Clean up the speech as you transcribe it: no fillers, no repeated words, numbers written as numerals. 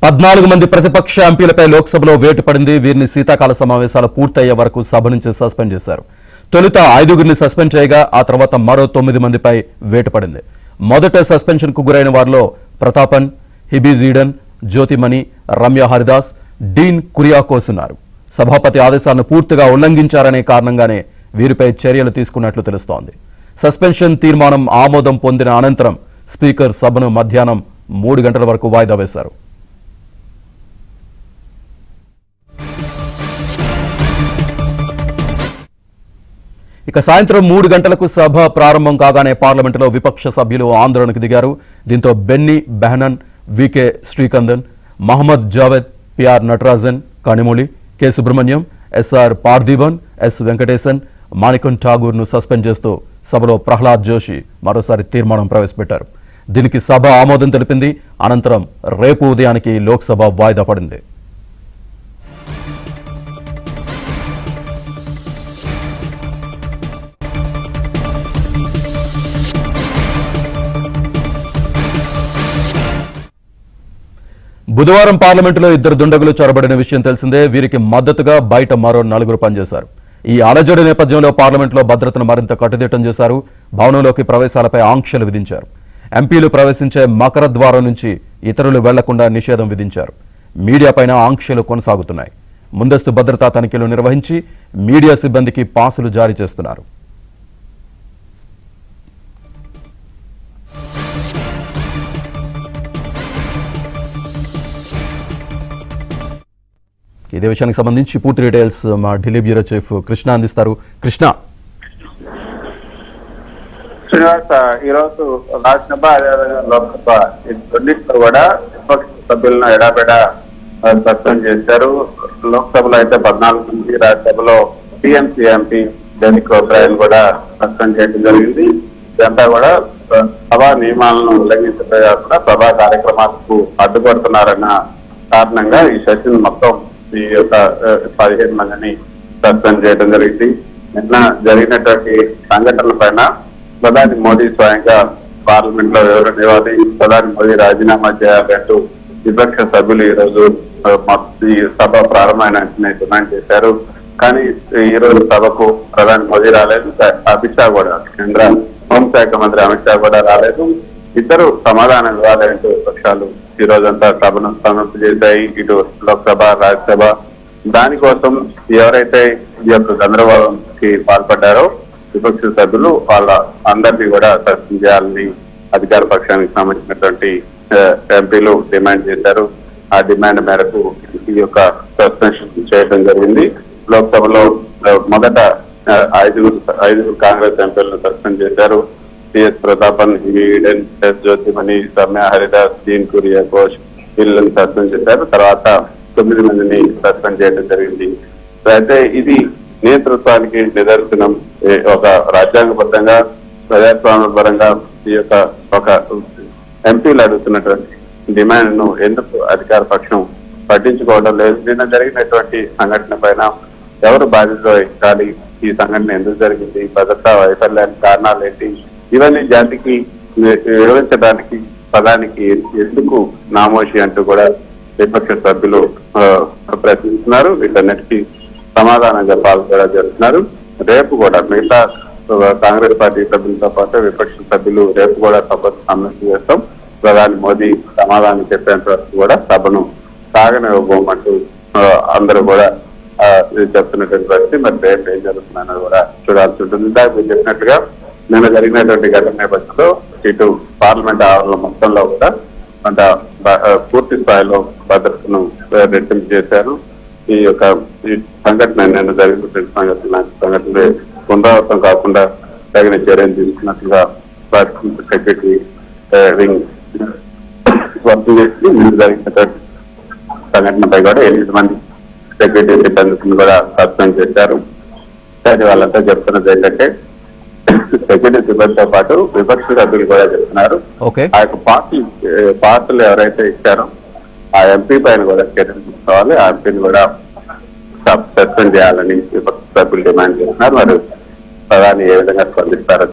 14 మంది ప్రతిపక్ష ఎంపీలపై లోక్సభలో వేటు పడింది. వీరిని శీతాకాల సమావేశాలు పూర్తయ్యే వరకు సభ నుంచి సస్పెండ్ చేశారు. తొలుత 5గురిని సస్పెండ్ చేయగా ఆ తర్వాత మరో 9 మందిపై వేటు పడింది. మొదట సస్పెన్షన్ కు గురైన వారిలో ప్రతాపన్, హిబీజ్ ఈడెన్, జ్యోతిమణి, రమ్య హరిదాస్, డీన్ కురియాకోస్ ఉన్నారు. సభాపతి ఆదేశాలను పూర్తిగా ఉల్లంఘించారనే కారణంగానే వీరిపై చర్యలు తీసుకున్నట్లు తెలుస్తోంది. సస్పెన్షన్ తీర్మానం ఆమోదం పొందిన అనంతరం స్పీకర్ సభను మధ్యాహ్నం 3 గంటల వరకు వాయిదా వేశారు. ఇక సాయంత్రం 3 గంటలకు సభ ప్రారంభం కాగానే పార్లమెంటులో విపక్ష సభ్యులు ఆందోళనకు దిగారు. దీంతో Benny Behanan, V K Sreekandan, Mohammed Javed, P R Natarajan, Kanimozhi, K Subramaniam, S R Parthiban, S Venkatesan, Manickam ఠాగూర్ను సస్పెండ్ చేస్తూ సభలో ప్రహ్లాద్ జోషి మరోసారి తీర్మానం ప్రవేశపెట్టారు. దీనికి సభ ఆమోదం తెలిపింది. అనంతరం రేపు ఉదయానికి లోక్సభ వాయిదా పడింది. బుధవారం పార్లమెంటులో 2 దుండగులు చొరబడిన విషయం తెలిసిందే. వీరికి మద్దతుగా బయట మరో 4 పనిచేశారు. ఈ అలజడి నేపథ్యంలో పార్లమెంట్లో భద్రతను మరింత కట్టుదిట్టం చేశారు. భవనంలోకి ప్రవేశాలపై ఆంక్షలు విధించారు. ఎంపీలు ప్రవేశించే మకర ద్వారం నుంచి ఇతరులు వెళ్లకుండా నిషేధం విధించారు. మీడియాపైన ఆంక్షలు కొనసాగుతున్నాయి. ముందస్తు భద్రతా తనిఖీలు నిర్వహించి మీడియా సిబ్బందికి పాసులు జారీ చేస్తున్నారు. ఇదే విషయానికి సంబంధించి పూర్తి డీటెయిల్స్ మా ఢిల్లీ బ్యూరో చీఫ్ కృష్ణ అందిస్తారు. కృష్ణ, శ్రీనివాస్, ఈరోజు రాజ్యసభ అదేవిధంగా లోక్సభ రెండింటిలో కూడా విపక్ష సభ్యులను ఎడాపెడా సస్పెండ్ చేశారు. లోక్సభలో అయితే 14 మంది, రాజ్యసభలో టీఎంసీ ఎంపీ డెనిక్ ఓబ్రాయన్ కూడా సస్పెండ్ చేయడం జరిగింది. ఇదంతా కూడా సభా నియమాలను ఉల్లంఘించడమే కాకుండా సభా కార్యక్రమాలకు అడ్డుపడుతున్నారన్న కారణంగా ఈ సెషన్ మొత్తం ఈ యొక్క 15 మందిని సస్పెండ్ చేయడం జరిగింది. నిన్న జరిగినటువంటి సంఘటనల పైన ప్రధాని మోదీ స్వయంగా పార్లమెంట్ లో వివరణ ఇవ్వాలి, ప్రధాని మోదీ రాజీనామా చేయాలంటూ విపక్ష సభ్యులు ఈ రోజు ఈ సభ ప్రారంభమైన వెంటనే డిమాండ్ చేశారు. కానీ ఈ రోజు సభకు ప్రధాని మోదీ రాలేదు, అమిత్ షా కూడా, కేంద్ర హోంశాఖ మంత్రి అమిత్ షా కూడా రాలేదు. ఇద్దరు సమాధానం ఇవ్వాలంటూ విపక్షాలు ఈ రోజంతా సభను స్తంభింప చేశాయి. ఇటు లోక్సభ, రాజ్యసభ. దానికోసం ఎవరైతే ఈ యొక్క గందరగోళంకి పాల్పడ్డారో విపక్ష సభ్యులు వాళ్ళ అందరినీ కూడా సస్పెండ్ చేయాలని అధికార పక్షానికి సంబంధించినటువంటి ఎంపీలు డిమాండ్ చేశారు. ఆ డిమాండ్ మేరకు ఈ యొక్క సస్పెన్షన్ చేయడం జరిగింది. లోక్సభలో మొదట 5 కాంగ్రెస్ ఎంపీలను సస్పెండ్ చేశారు. సిఎస్ ప్రతాపన్, ఈడెన్, ఎస్ జ్యోతిమణి, రమ్య హరిదాస్, డీన్ కురియాకోస్ వీళ్ళని సస్పెండ్ చేశారు. తర్వాత 9 మందిని సస్పెండ్ చేయడం జరిగింది. అయితే ఇది నేతృత్వానికి నిదర్శనం. ఒక రాజ్యాంగబద్ధంగా ప్రజాస్వామ్యపరంగా ఈ యొక్క ఒక ఎంపీలు అడుగుతున్నటువంటి డిమాండ్ ను ఎందుకు అధికార పక్షం పట్టించుకోవడం లేదు? నిన్న జరిగినటువంటి సంఘటన పైన ఎవరు బాధ్యత వహించాలి? ఈ సంఘటన ఎందుకు జరిగింది? భద్రతా వైఫల్యానికి కారణాలు ఏంటి? ఇవన్నీ జాతికి వివరించడానికి పదానికి ఎందుకు నామోషి అంటూ కూడా విపక్ష సభ్యులు ప్రశ్నిస్తున్నారు. వీటన్నిటికీ సమాధానం చెప్పాలని కూడా చెప్తున్నారు. రేపు కూడా మిగతా కాంగ్రెస్ పార్టీ సభ్యులతో పాటు విపక్ష సభ్యులు రేపు కూడా సభను సమస్య చేస్తాం, ప్రధాని మోదీ సమాధానం చెప్పేంత వరకు కూడా సభను సాగనివ్వబోమంటూ అందరూ కూడా చెప్తున్నటువంటి పరిస్థితి. మరి రేపు ఏం జరుగుతుందన్నది కూడా చూడాల్సి ఉంటుంది. ఇందాక మీరు చెప్పినట్టుగా నిన్న జరిగినటువంటి ఘటన నేపథ్యంలో ఇటు పార్లమెంట్ ఆవరణ మొత్తంలో కూడా పూర్తి స్థాయిలో భద్రతను రెట్టింపు చేశారు. ఈ యొక్క ఈ సంఘటన నిన్న జరిగినటువంటి సంఘటన పునరావృతం కాకుండా తగిన చర్యలు తీసుకున్నట్లుగా సెక్రటరీ వింగ్ వర్క్ చేసి నిన్న జరిగినటువంటి సంఘటనపై కూడా 8 మంది సెక్రటరీ సిబ్బందిని కూడా సస్పెండ్ చేశారు. సరే, వాళ్ళంతా చెప్తున్నది ఏంటంటే సెక్రటరీ సిబ్బందితో పాటు విపక్ష సభ్యులు కూడా చెప్తున్నారు ఆ యొక్క పార్టీలు ఎవరైతే ఇచ్చారో ఆ ఎంపీ పైన కూడా చర్యలు తీసుకోవాలి, ఆ ఎంపీని కూడా సస్పెండ్ చేయాలని విపక్ష సభ్యులు డిమాండ్ చేస్తున్నారు. మరి ప్రధాని ఏ విధంగా స్పందిస్తారు?